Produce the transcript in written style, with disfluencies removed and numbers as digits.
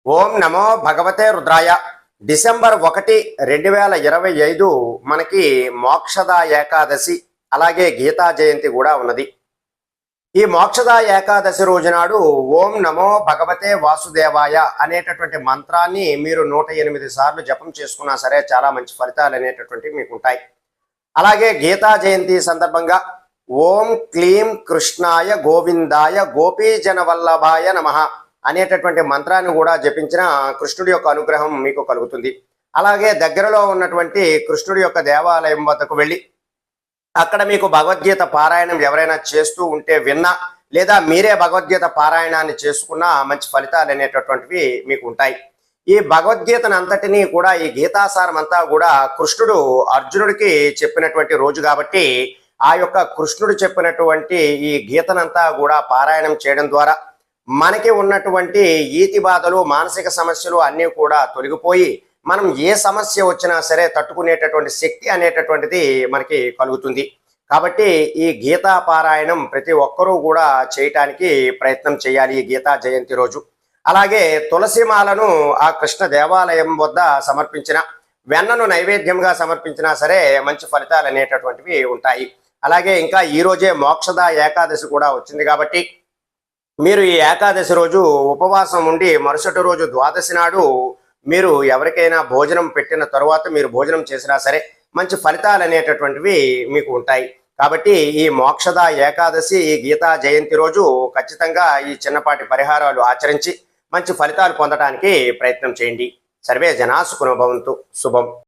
ఓం నమో భగవతే రుద్రాయ. డిసెంబర్ 1, 2025 మనకి మోక్షదా ఏకాదశి, అలాగే గీతా జయంతి కూడా ఉన్నది. ఈ మోక్షదా ఏకాదశి రోజు నాడు ఓం నమో భగవతే వాసుదేవాయ అనేటటువంటి మంత్రాన్ని మీరు 108 సార్లు జపం చేసుకున్నా సరే చాలా మంచి ఫలితాలు అనేటటువంటివి మీకు ఉంటాయి. అలాగే గీతా జయంతి సందర్భంగా ఓం క్లీం కృష్ణాయ గోవిందాయ గోపీజన వల్లభాయ నమః అనేటటువంటి మంత్రాన్ని కూడా జపించిన కృష్ణుడి యొక్క అనుగ్రహం మీకు కలుగుతుంది. అలాగే దగ్గరలో ఉన్నటువంటి కృష్ణుడి యొక్క దేవాలయం వద్దకు వెళ్ళి అక్కడ మీకు భగవద్గీత పారాయణం ఎవరైనా చేస్తూ ఉంటే విన్నా, లేదా మీరే భగవద్గీత పారాయణాన్ని చేసుకున్న మంచి ఫలితాలు అనేటటువంటివి మీకు ఉంటాయి. ఈ భగవద్గీతను అంతటినీ కూడా, ఈ గీతాసారం అంతా కూడా కృష్ణుడు అర్జునుడికి చెప్పినటువంటి రోజు కాబట్టి ఆ యొక్క కృష్ణుడు చెప్పినటువంటి ఈ గీతనంతా కూడా పారాయణం చేయడం ద్వారా మనకి ఉన్నటువంటి ఈతి బాధలు, మానసిక సమస్యలు అన్నీ కూడా తొలగిపోయి మనం ఏ సమస్య వచ్చినా సరే తట్టుకునేటటువంటి శక్తి అనేటటువంటిది మనకి కలుగుతుంది. కాబట్టి ఈ గీతా పారాయణం ప్రతి ఒక్కరూ కూడా చేయటానికి ప్రయత్నం చేయాలి ఈ గీతా జయంతి రోజు. అలాగే తులసిమాలను ఆ కృష్ణ దేవాలయం వద్ద సమర్పించిన, వెన్నను నైవేద్యంగా సమర్పించినా సరే మంచి ఫలితాలు అనేటటువంటివి ఉంటాయి. అలాగే ఇంకా ఈ రోజే మోక్షదా ఏకాదశి కూడా వచ్చింది కాబట్టి మీరు ఈ ఏకాదశి రోజు ఉపవాసం ఉండి మరుసటి రోజు ద్వాదశి నాడు మీరు ఎవరికైనా భోజనం పెట్టిన తరువాత మీరు భోజనం చేసినా సరే మంచి ఫలితాలు అనేటటువంటివి మీకు ఉంటాయి. కాబట్టి ఈ మోక్షదా ఏకాదశి, ఈ గీతా జయంతి రోజు ఖచ్చితంగా ఈ చిన్నపాటి పరిహారాలు ఆచరించి మంచి ఫలితాలు పొందడానికి ప్రయత్నం చేయండి. సర్వే జనా సుఖినో భవంతు. శుభం.